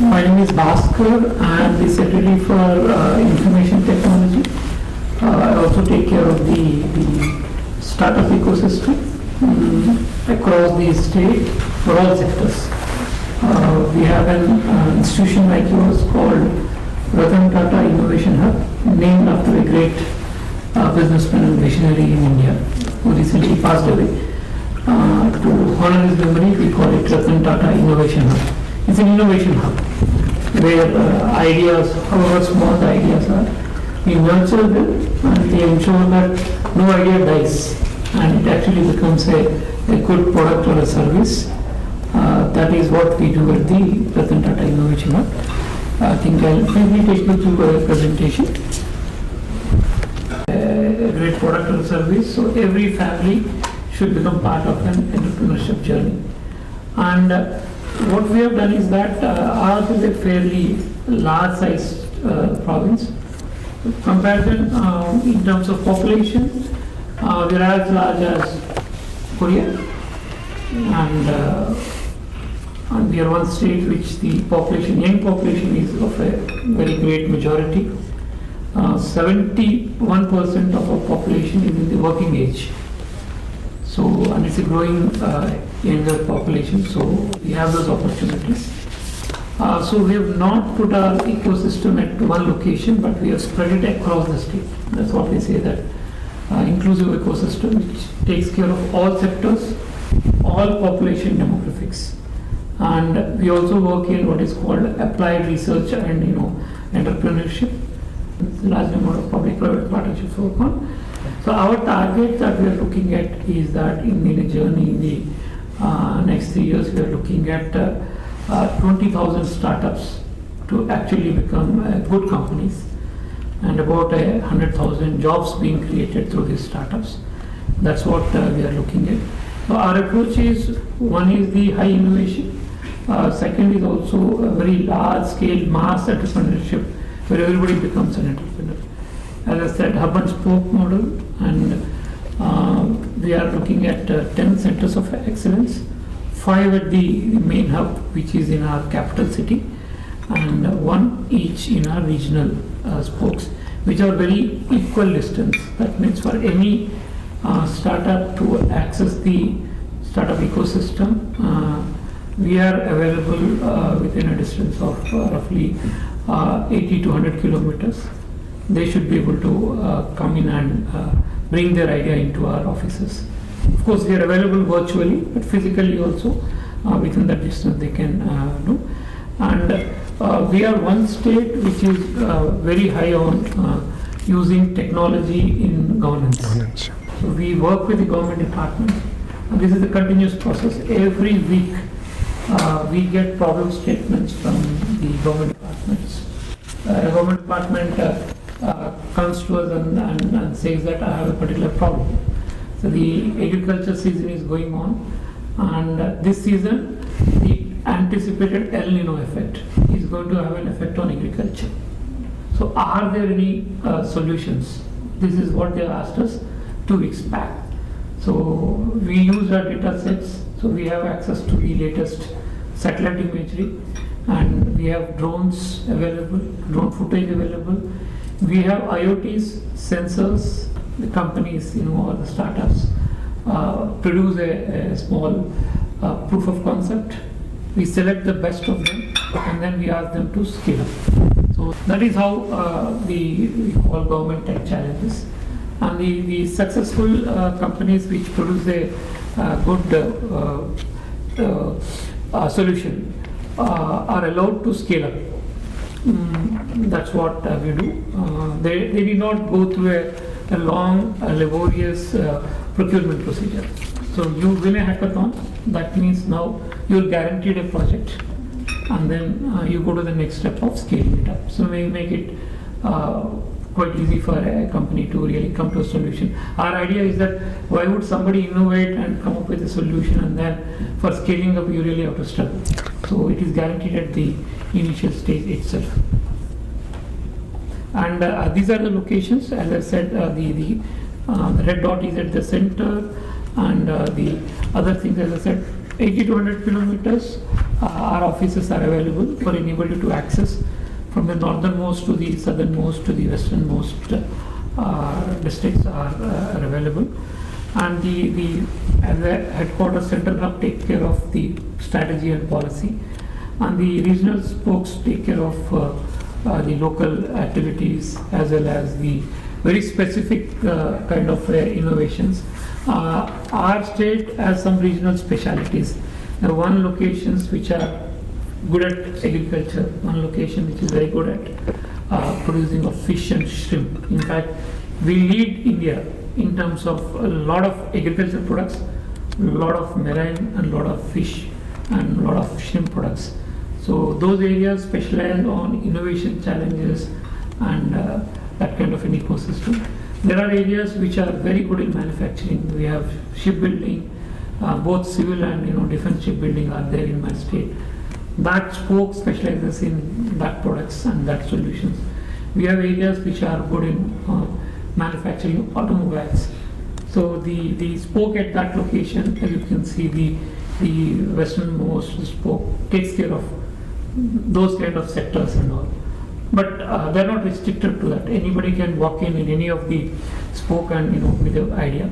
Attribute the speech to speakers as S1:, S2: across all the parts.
S1: My name is Bhaskar. I am the Secretary for Information Technology. I also take care of the startup ecosystem across the state for all sectors. We have an institution like yours called Ratan Tata Innovation Hub, named after a great businessman and visionary in India who recently passed away. To honor his memory, we call it Ratan Tata Innovation Hub. It's an innovation hub where ideas, however small the ideas are, we nurture them and we ensure that no idea dies and it actually becomes a good product or a service. That is what we do at the Ratan Tata Innovation Hub. I think I'll briefly take you through a presentation. A great product or service, so every family should become part of an entrepreneurship journey. And what we have done is that ours is a fairly large sized province. Comparison in terms of population, we are as large as Korea, and we are one state which the population, young population, is of a very great majority. 71% of our population is in the working age. So, and it's a growing younger population, so we have those opportunities. So we have not put our ecosystem at one location, but we have spread it across the state. That's what we say, that inclusive ecosystem which takes care of all sectors, all population demographics. And we also work in what is called applied research and entrepreneurship. Large number of public-private partnerships work on. So our target that we are looking at is that in a journey in the next 3 years, we are looking at 20,000 startups to actually become good companies, and about 100,000 jobs being created through these startups. That's what we are looking at. So our approach is, one is the high innovation, second is also a very large scale mass entrepreneurship where everybody becomes an entrepreneur. As I said, hub and spoke model, and we are looking at 10 centers of excellence, 5 at the main hub, which is in our capital city, and 1 each in our regional spokes, which are very equal distance. That means for any startup to access the startup ecosystem, we are available within a distance of roughly 80 to 100 kilometers. They should be able to come in and bring their idea into our offices. Of course, they are available virtually, but physically also within that distance they can do. And we are one state which is very high on using technology in governance. So we work with the government departments, and this is a continuous process. Every week we get problem statements from the government departments. A government department comes to us and says that I have a particular problem. So the agriculture season is going on, and this season the anticipated El Nino effect is going to have an effect on agriculture. So are there any solutions? This is what they asked us 2 weeks back. So we use our data sets, so we have access to the latest satellite imagery, and we have drones available, drone footage available. We have IoTs, sensors. The companies, or the startups produce a small proof of concept. We select the best of them, and then we ask them to scale up. So that is how we call government tech challenges. And the successful companies which produce a good solution are allowed to scale up. That's what we do. They did not go through a long, laborious procurement procedure. So you win a hackathon, that means now you're guaranteed a project, and then you go to the next step of scaling it up. So we make it quite easy for a company to really come to a solution. Our idea is that why would somebody innovate and come up with a solution, and then for scaling up you really have to struggle. So it is guaranteed at the initial stage itself. And these are the locations. As I said, the red dot is at the center, and the other things, as I said, 80 to 100 kilometers our offices are available for anybody to access from the northernmost to the southernmost to the westernmost districts are available. And the headquarters center hub take care of the strategy and policy, and the regional spokes take care of the local activities as well as the very specific kind of innovations. Our state has some regional specialities. There are one locations which are good at agriculture, one location which is very good at producing of fish and shrimp. In fact, we lead India in terms of a lot of agricultural products, a lot of marine and a lot of fish and a lot of shrimp products. So those areas specialize on innovation challenges and that kind of an ecosystem. There are areas which are very good in manufacturing. We have shipbuilding, both civil and defense shipbuilding are there in my state. That spoke specializes in that products and that solutions. We have areas which are good in manufacturing automobiles. So the spoke at that location, as you can see, the westernmost spoke takes care of those kind of sectors and all. But they're not restricted to that. Anybody can walk in any of the spoke and with the idea.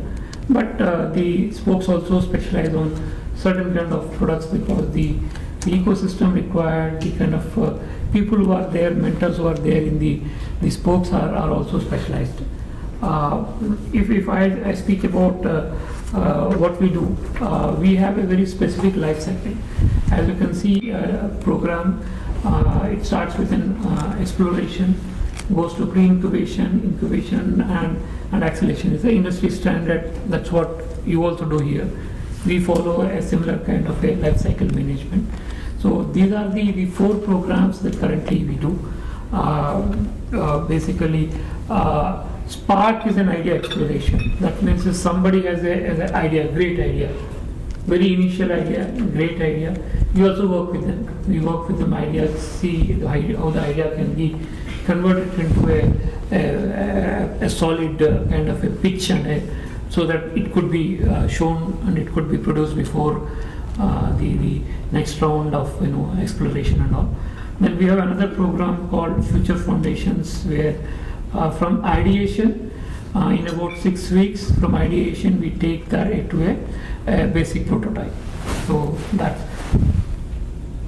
S1: But the spokes also specialize on certain kind of products because the ecosystem required, the kind of people who are there, mentors who are there in the spokes are also specialized. If I speak about what we do, we have a very specific life cycle. As you can see, program, it starts with an exploration, goes to pre-incubation, incubation and acceleration. It's the industry standard. That's what you also do here. We follow a similar kind of a life cycle management. So these are the 4 programs that currently we do. Basically, Spark is an idea exploration. That means if somebody has an idea, great idea, very initial idea, great idea, we also work with them. We work with them ideas, see how the idea can be converted into a solid kind of a pitch so that it could be shown and it could be produced before the next round of exploration and all. Then we have another program called Future Foundations, where from ideation, in about 6 weeks from ideation, we take that to a basic prototype. So that's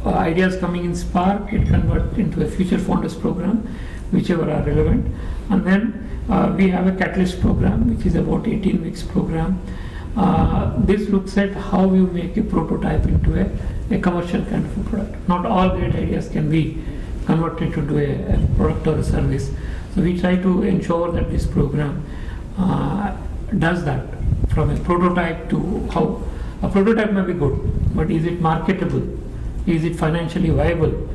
S1: ideas coming in Spark, it converts into a Future Founders program, whichever are relevant. And then we have a Catalyst program, which is about 18 weeks program. This looks at how you make a prototype into a commercial kind of a product. Not all great ideas can be converted into a product or a service. So we try to ensure that this program does that, from a prototype to how a prototype may be good, but is it marketable? Is it financially viable?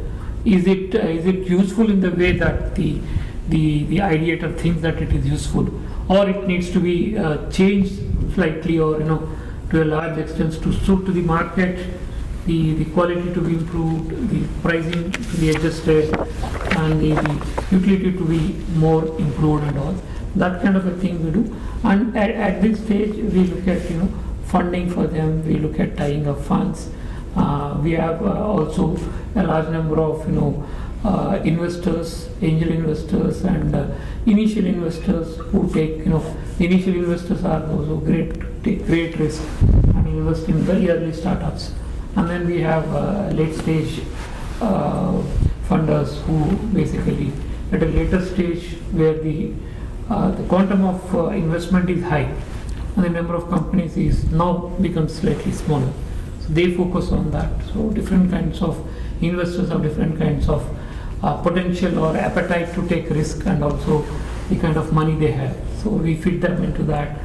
S1: Is it useful in the way that the ideator thinks that it is useful, or it needs to be changed slightly, or to a large extent to suit to the market, the quality to be improved, the pricing to be adjusted, and the utility to be more improved and all. That kind of a thing we do. And at this stage, we look at funding for them. We look at tying up funds. We have also a large number of investors, angel investors, and initial investors who take initial investors are those who take great risk and invest in very early startups. And then we have late stage funders who basically at a later stage where the quantum of investment is high and the number of companies is now becomes slightly smaller. So they focus on that. So different kinds of investors have different kinds of potential or appetite to take risk, and also the kind of money they have. So we fit them into that.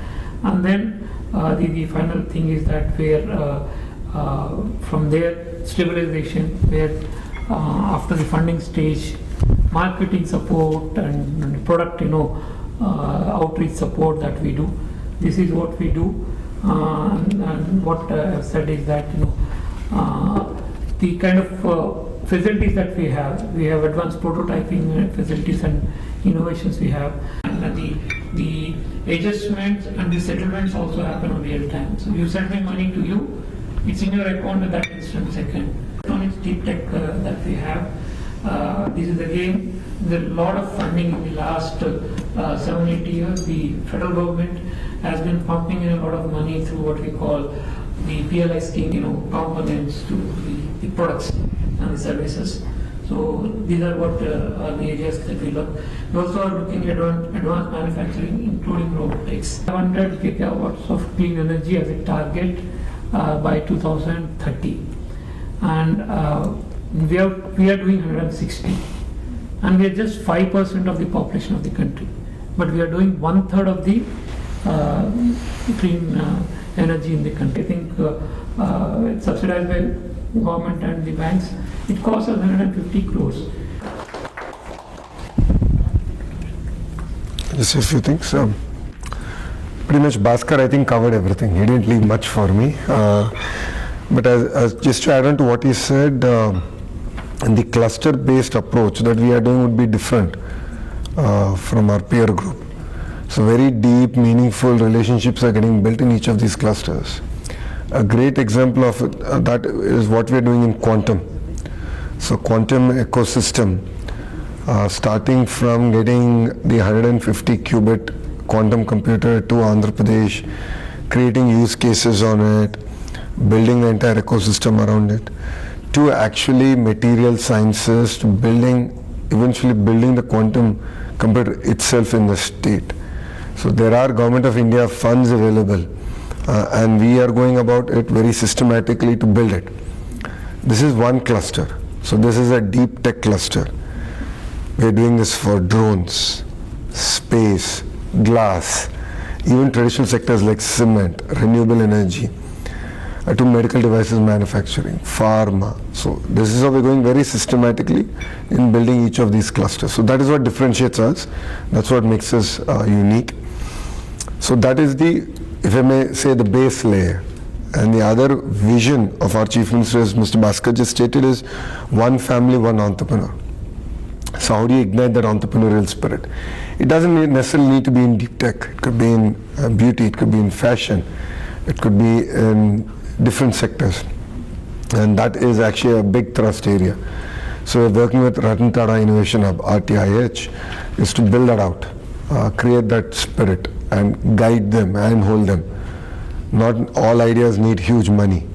S1: And then the final thing is that where from there stabilization, where after the funding stage, marketing support and product outreach support that we do. This is what we do, and what I've said is that the kind of facilities that we have advanced prototyping facilities and innovations we have, and the adjustments and the settlements also happen on real time. So you send me money to you, it's in your account at that instant second. Electronic points deep tech that we have. This is again, there's a lot of funding in the last 7-8 years. The federal government has been pumping in a lot of money through what we call the PLI scheme, components to the products and the services. So these are what are the areas that we look. We also are looking at advanced manufacturing, including robotics. 100 gigawatts of clean energy as a target by 2030, and we are doing 160, and we are just 5% of the population of the country, but we are doing 1/3 of the clean energy in the country. I think it's subsidized by government and the banks. It costs us 150 crores.
S2: Just a few things. Pretty much Bhaskar, I think, covered everything. He didn't leave much for me. But as just to add on to what he said, the cluster-based approach that we are doing would be different from our peer group. So very deep, meaningful relationships are getting built in each of these clusters. A great example of it, that is what we are doing in quantum. So quantum ecosystem, starting from getting the 150 qubit quantum computer to Andhra Pradesh, creating use cases on it, building the entire ecosystem around it, to actually material sciences, to eventually building the quantum computer itself in the state. So there are Government of India funds available, and we are going about it very systematically to build it. This is one cluster. So this is a deep tech cluster. We are doing this for drones, space, glass, even traditional sectors like cement, renewable energy, to medical devices manufacturing, pharma. So this is how we're going very systematically in building each of these clusters. So that is what differentiates us. That's what makes us unique. So that is the, if I may say, the base layer. And the other vision of our Chief Minister, as Mr. Bhaskar just stated, is one family, one entrepreneur. So how do you ignite that entrepreneurial spirit? It doesn't necessarily need to be in deep tech. It could be in beauty, it could be in fashion, it could be in different sectors. And that is actually a big thrust area. So we're working with Ratan Tata Innovation Hub, RTIH, is to build that out, create that spirit and guide them and hold them. Not all ideas need huge money.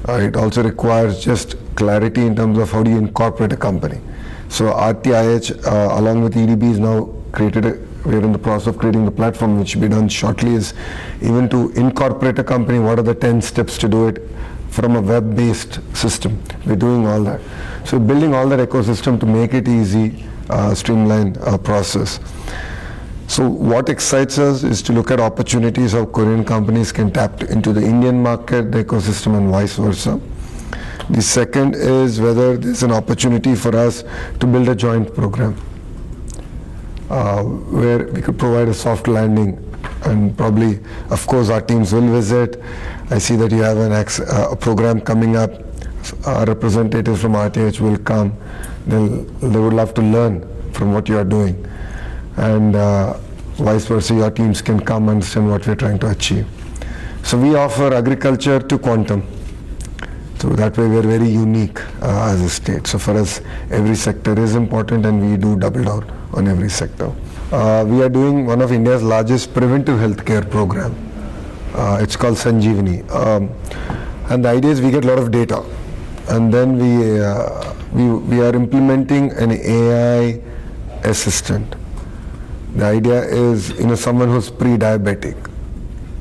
S2: It also requires just clarity in terms of how do you incorporate a company. So RTIH, along with EDB, is now we're in the process of creating the platform, which will be done shortly, is even to incorporate a company, what are the 10 steps to do it from a web-based system. We're doing all that. So building all that ecosystem to make it easy, streamline process. So what excites us is to look at opportunities how Korean companies can tap into the Indian market, the ecosystem, and vice versa. The second is whether there's an opportunity for us to build a joint program where we could provide a soft landing, and probably, of course, our teams will visit. I see that you have a program coming up. Our representatives from RTH will come. They would love to learn from what you are doing. And vice versa, your teams can come understand what we're trying to achieve. So we offer agriculture to quantum. So that way we're very unique as a state. So for us, every sector is important, and we do double down on every sector. We are doing one of India's largest preventive healthcare program. It's called Sanjeevani. And the idea is we get a lot of data, and then we are implementing an AI assistant. The idea is, someone who's pre-diabetic,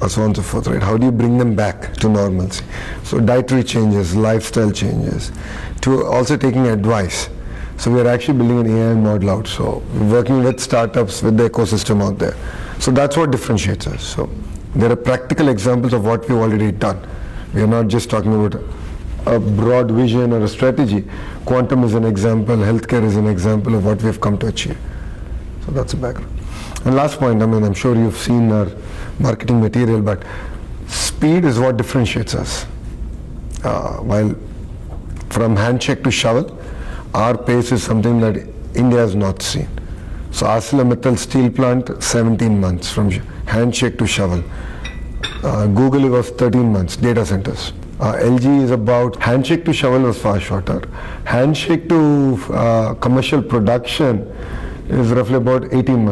S2: or so on and so forth, right? How do you bring them back to normalcy? So dietary changes, lifestyle changes, to also taking advice. So we are actually building an AI model out. So we're working with startups, with the ecosystem out there. So that's what differentiates us. So there are practical examples of what we've already done. We are not just talking about a broad vision or a strategy. Quantum is an example, healthcare is an example of what we've come to achieve. So that's the background. And last point, I'm sure you've seen our marketing material, but speed is what differentiates us. While from handshake to shovel, our pace is something that India has not seen. So ArcelorMittal steel plant, 17 months from handshake to shovel. Google, it was 13 months, data centers. LG is about, handshake to shovel was far shorter. Handshake to commercial production is roughly about 19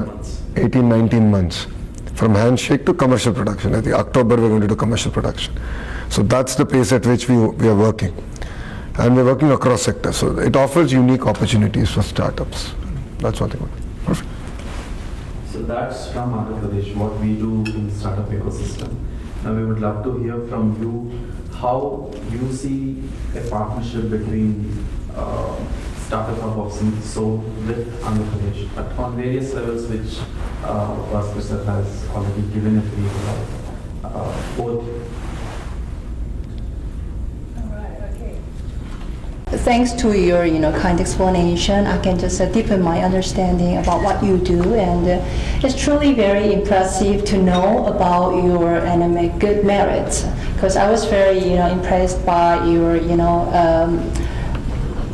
S2: months. From handshake to commercial production. I think October we're going to do commercial production. So that's the pace at which we are working. And we're working across sectors. So it offers unique opportunities for startups. That's one thing. Perfect.
S3: So that's from Andhra Pradesh, what we do in startup ecosystem. Now we would love to hear from you how you see a partnership between startup hub of Soul with Andhra Pradesh, but on various levels which Bhaskar sir has already given a brief about both.
S4: Thanks to your kind explanation, I can just deepen my understanding about what you do, and it's truly very impressive to know about your good merits. Because I was very impressed by your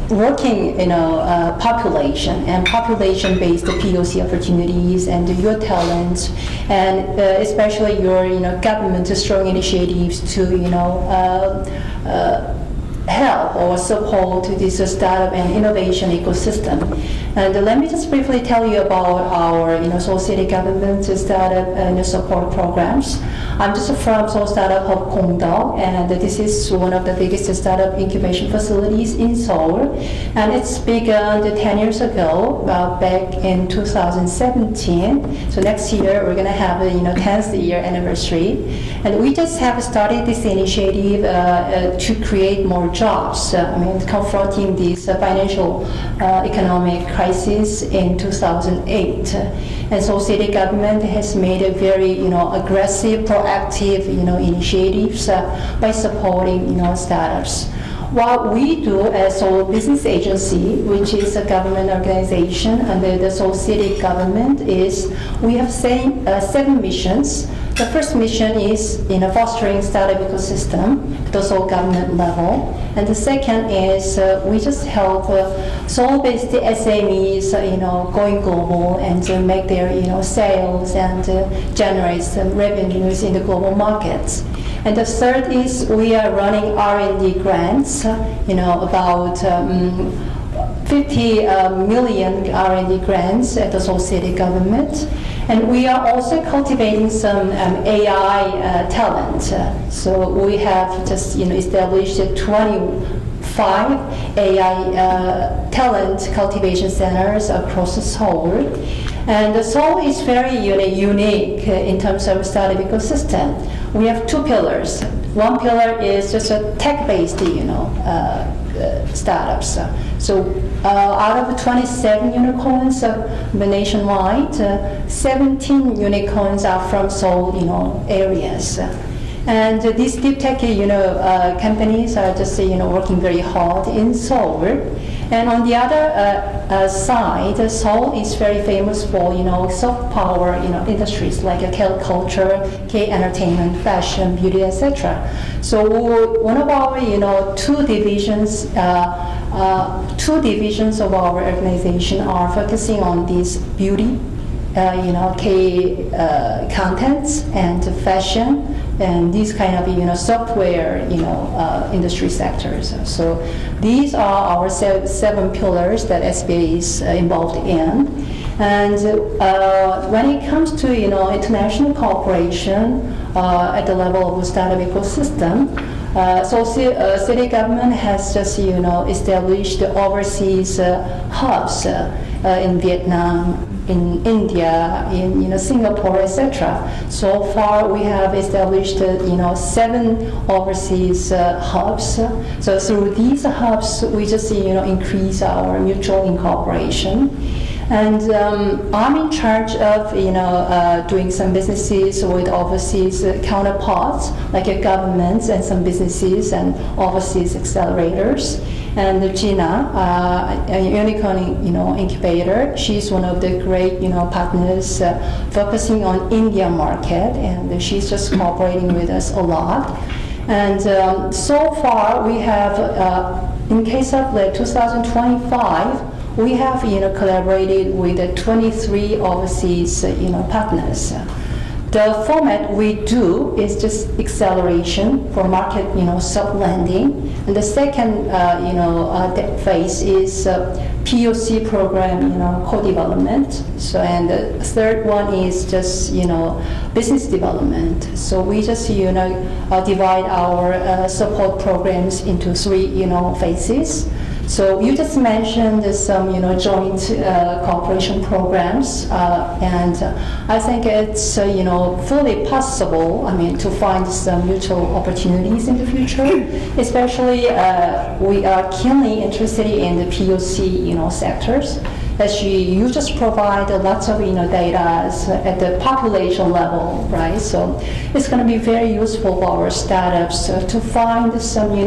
S4: working population and population-based POC opportunities and your talents, and especially your government strong initiatives to help or support this startup and innovation ecosystem. And let me just briefly tell you about our Seoul City government startup and support programs. I'm just from Seoul Startup Hub Kongdong, and this is one of the biggest startup incubation facilities in Seoul. And it's begun 10 years ago, back in 2017. So next year we're going to have a 10th year anniversary. And we just have started this initiative to create more jobs. Confronting this financial economic crisis in 2008. And so city government has made a very aggressive, proactive initiatives by supporting startups. What we do as Seoul Business Agency, which is a government organization under the Seoul City government, is we have 7 missions. The first mission is fostering startup ecosystem at the Seoul government level, and the second is we just help Seoul-based SMEs going global and make their sales and generate some revenues in the global markets. And the third is we are running R&D grants, about 50 million R&D grants at the Seoul City government. And we are also cultivating some AI talent. So we have just established 25 AI talent cultivation centers across Seoul. And Seoul is very unique in terms of startup ecosystem. We have 2 pillars. One pillar is just a tech-based, startups. So out of 27 unicorns nationwide, 17 unicorns are from Seoul, areas. And these deep tech, companies are just, working very hard in Seoul. And on the other side, Seoul is very famous for, soft power, industries like K-culture, K-entertainment, fashion, beauty, etc. So one of our, two divisions of our organization are focusing on these beauty, K contents and fashion, and these kind of software industry sectors. So these are our 7 pillars that SBA is involved in. And when it comes to international cooperation at the level of the startup ecosystem, so city government has just established overseas hubs in Vietnam, in India, in Singapore, etc. So far, we have established 7 overseas hubs. So through these hubs, we just increase our mutual cooperation. And I'm in charge of doing some businesses with overseas counterparts, like governments and some businesses and overseas accelerators. And Gina, a unicorn incubator, she's one of the great partners focusing on India market, and she's just cooperating with us a lot. And so far we have, in case of 2025, we have collaborated with 23 overseas partners. The format we do is just acceleration for market, sub-lending. And the second, phase is POC program, co-development. So, and the third one is just, business development. So we just, divide our support programs into three, phases. So you just mentioned some, joint cooperation programs, and I think it's, fully possible. To find some mutual opportunities in the future. Especially, we are keenly interested in the POC, sectors. As you just provide lots of data at the population level, right? So it's going to be very useful for our startups to find some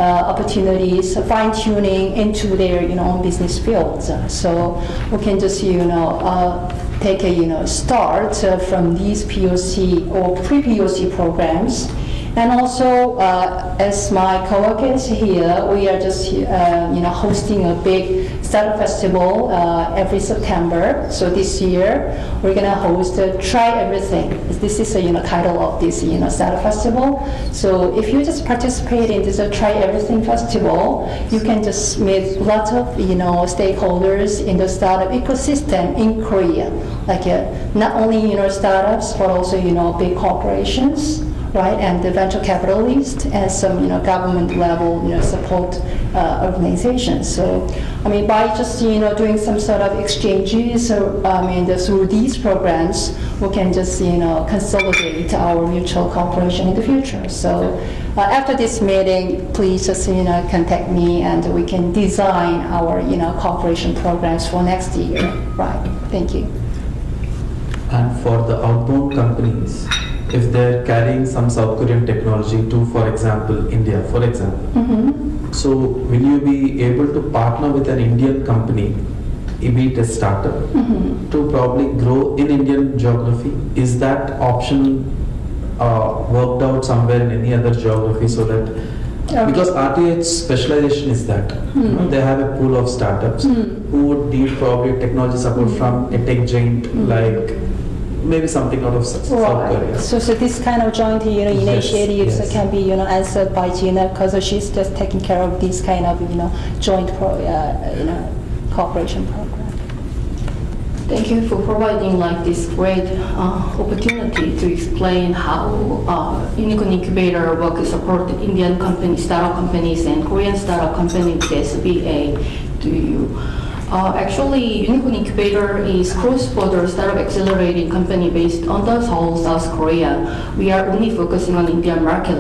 S4: opportunities, fine tuning into their own business fields. So we can just take a start from these POC or pre-POC programs. And also, as my co-workers here, we are just hosting a big startup festival every September. So this year we're gonna host Try Everything. This is the title of this startup festival. So if you just participate in this Try Everything festival, you can just meet lots of stakeholders in the startup ecosystem in Korea. Like not only startups, but also big corporations. Right, and the venture capitalists and some government level support organizations. So by just doing some sort of exchanges, through these programs, we can just consolidate our mutual cooperation in the future. So after this meeting, please just contact me, and we can design our cooperation programs for next year. Right. Thank you.
S3: And for the outbound companies, if they're carrying some South Korean technology to, for example, India, for example.
S4: Mm-hmm.
S3: So will you be able to partner with an Indian company, be it a startup, to probably grow in Indian geography? Is that option worked out somewhere in any other geography so that, because RTH specialization is that, they have a pool of startups who would need probably technology support from a tech giant like maybe something out of South Korea.
S4: So this kind of joint initiatives
S3: yes.
S4: can be answered by Gina, because she's just taking care of this kind of joint cooperation program.
S5: Thank you for providing this great opportunity to explain how Unicorn Incubator work to support Indian companies, startup companies, and Korean startup companies, SBA, to you. Actually, Unicorn Incubator is cross-border startup accelerating company based on the Seoul, South Korea. We are only focusing on Indian market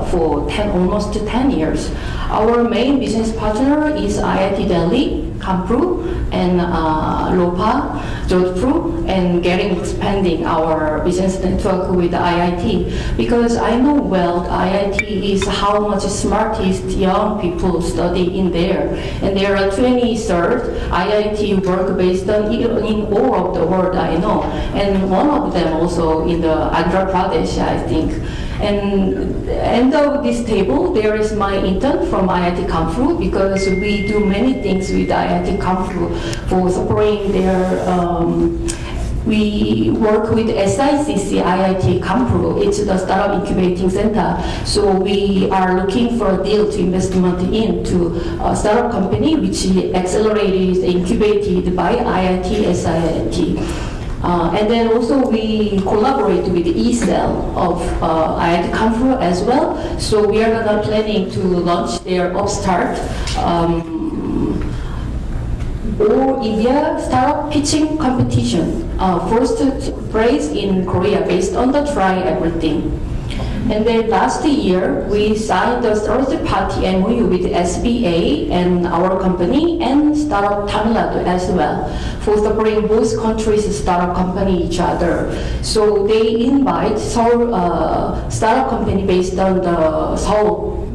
S5: for almost 10 years. Our main business partner is IIT Delhi, Kanpur, and Lopa, Jodhpur, and expanding our business network with the IIT, because I know well IIT is how much smartest young people study in there, and there are 23rd IIT work based on in all of the world I know, and one of them also in the Andhra Pradesh, I think. And end of this table, there is my intern from IIT Kanpur, because we do many things with IIT Kanpur for supporting their. We work with SICC IIT Kanpur. It's the startup incubating center. So we are looking for a deal to investment into a startup company which accelerated, incubated by IIT SIIT. And then also we collaborate with eCell of IIT Kanpur as well. So we are planning to launch their Upstart All India Startup Pitching Competition. First prize in Korea based on the Try Everything. And then last year, we signed the third party MOU with SBA and our company and Startup Tamil Nadu as well for supporting both countries' startup company each other. So they invite Seoul startup company based on the Seoul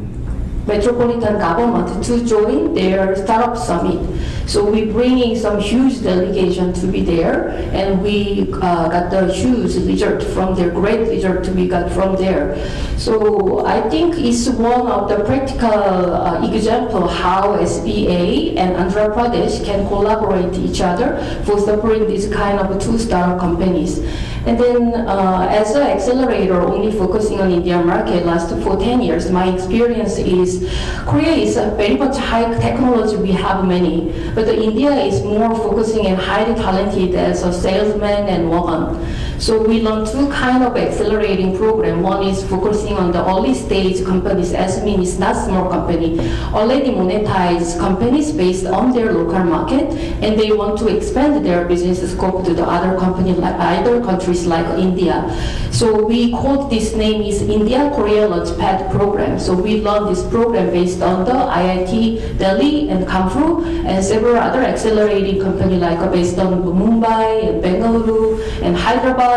S5: metropolitan government to join their startup summit. So we bringing some huge delegation to be there, and we got the huge result from there, great result we got from there. So I think it's one of the practical example how SBA and Andhra Pradesh can collaborate each other for supporting this kind of two startup companies. And then as an accelerator only focusing on Indian market last for 10 years, my experience is Korea is a very much high technology, we have many, but India is more focusing and highly talented as a salesman and woman. So we learn two kind of accelerating program. One is focusing on the early stage companies, as mean it's not small company, already monetized companies based on their local market, and they want to expand their business scope to the other company, like other countries like India. So we called this name is India Korea Launchpad program. So we learned this program based on the IIT Delhi and Kanpur and several other accelerating company like based on Mumbai and Bengaluru and Hyderabad.